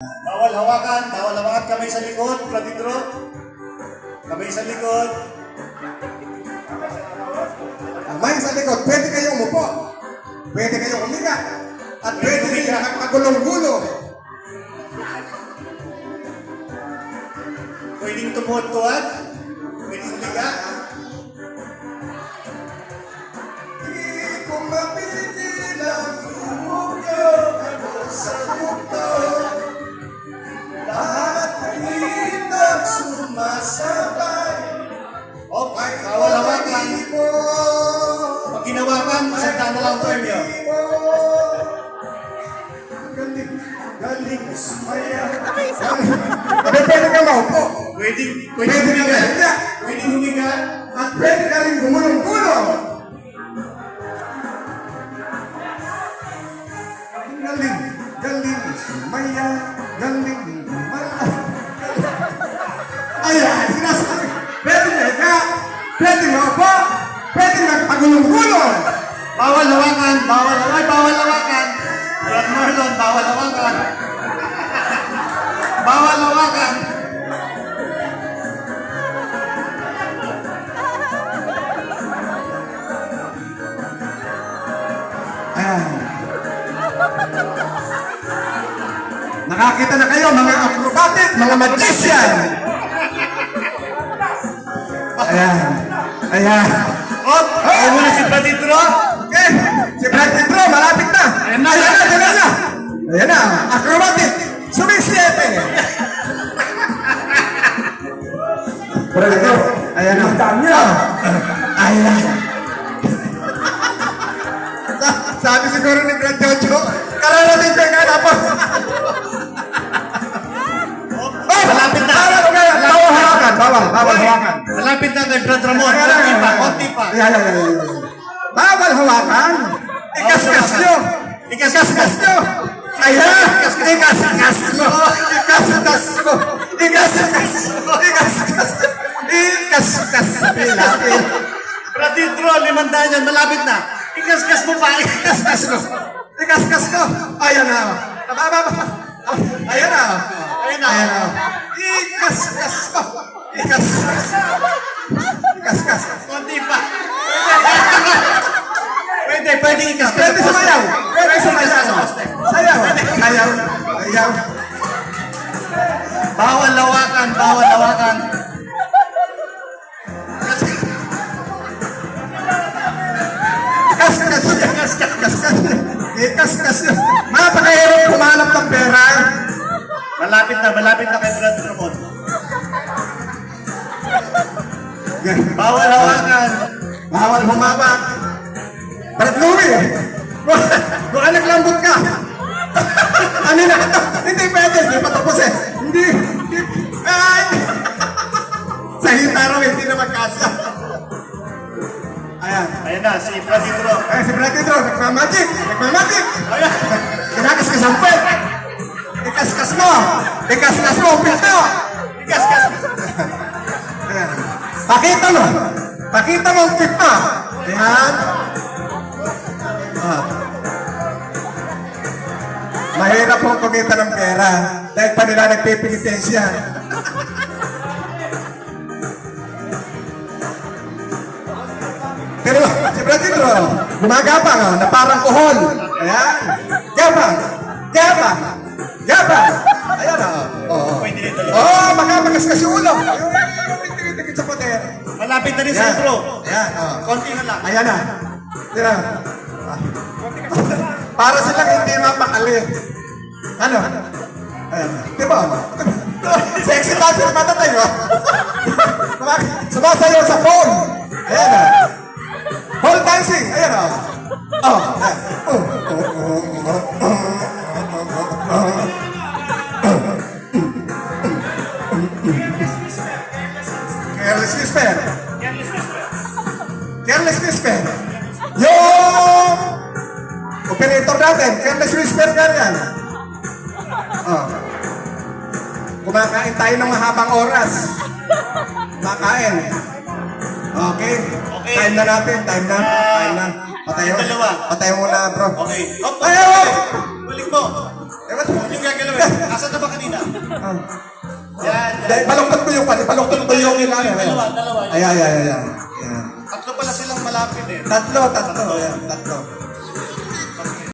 Bawal hawakan, kamay sa likod, Pratidro. Kamay sa likod. Kamay sa likod, pwede kayong umupo. Pwede kayong umiga. At pwede kayong nakagulong-gulong. Pwedeng tumuot-tuwad. Pwedeng umiga. Di ko mapigil ang umugyo sa mundo. Lahat ng sumasabay. Okay, bawal hawakan. Pag ginawakan, masagdan na lang term yun. Galing, galing, sumaya. Pwede ka maupo. Pwedeng Pwede ka humiga. mahiga. Pwedeng humiga. At pwede ka rin gumulong-gulong. Galing, galing, sumaya. Galing, mala. Ayan, sinasabi. Pwede mahiga. Pwede maupo. Pwede magpagulong-gulong. Bawal hawakan, bawal hawakan. Brad Marlon, bawal hawakan. Bawal hawakan. Ayan. Nakakita na kayo, mga acrobatic, mga magician. Ayan. Ayan. Oh, ayaw mo na si Pratidro? Okay. Si Brad Pedro, malapit na. Ayan na. Ayan na, ayan na. Ayan na. Acrobatic. Sumisiete. Brad Pedro. Ayan na. Ayan. Sabi siguro ni Brad Jojo, kararating ko yung kanapo. Malapit na. Bawal hawakan. Bawal hawakan. Malapit na kay Brad Ramon. Konti pa. Ayan. Bawal hawakan. Ikaskas nyo. Ikaskas nyo. Ayan. Ikaskas mo. Ikaskas mo. Ikaskas mo. Ikaskas mo. Ikaskas pila. Pratidro, 500 yan, malapit na. Ikaskas mo pa, ikaskas mo. Ikaskas ko. Ayan na. Ayan na. Ayun na. Ayan na. Ikaskas ko. Ikaskas. Ikaskas. Konti pa. Pwede ikaskas. Pwede sumayaw. Pwede sumayaw. Sayaw. Sayaw. Bawal hawakan. Kaskas. Napakahirap kumanap ng pera. Malapit na kay Brad Ramon. Bawal hawakan. Bawal humaba. Brad Louie, kung naglambot ka. Ano na ito? Hindi pwede. Hindi pa tapos eh. Hindi. Ay! Sa hita raw, hindi na magkasa. Ayan. Ayun na, si Pratidro. Ay, si Brad Pedro, nagmamagic. Ayan. Kinakaskas ang pet. Ikaskas mo. Ikaskas mo ang pinto. Ikaskas. Ayan. Pakita mo. Pakita mo ang pinto. Ayan. Ah. Mahirap pong kumita ng pera dahil pa nila nagpipilitensya. Pero si Brad Pedro, gumagapang na parang kuhol. Ayan. Gapang. Ayan o. Pwede rin tuloy. Makamakaskas yung ulo. Tingin sa poder. Malapit na rin sa intro. Ayan. Konti na lang. Ayan na. Tira. Para silang hindi mapakali. Ano? Ayan. Diba? Sexy dancer na matatay mo. Sumasayaw sa phone. Ayan na. Pole dancing. Ayan na. Careless whisper. Careless whisper. Yung operator natin, careless whisper ka yan. Kumakain tayo ng mahabang oras. Kumakain. Okay. Time na natin. Time na. Patayo. Patayo muna, bro. Okay. Ayaw! Balik mo. Ewan. Yung gagalawin. Asa na ba Yan, Dahil baluktot ko yung pati, baluktot ko yung ilalim. Dalawa. Ayan. Tatlo pala silang malapit eh. Tatlo. Ayan, tatlo.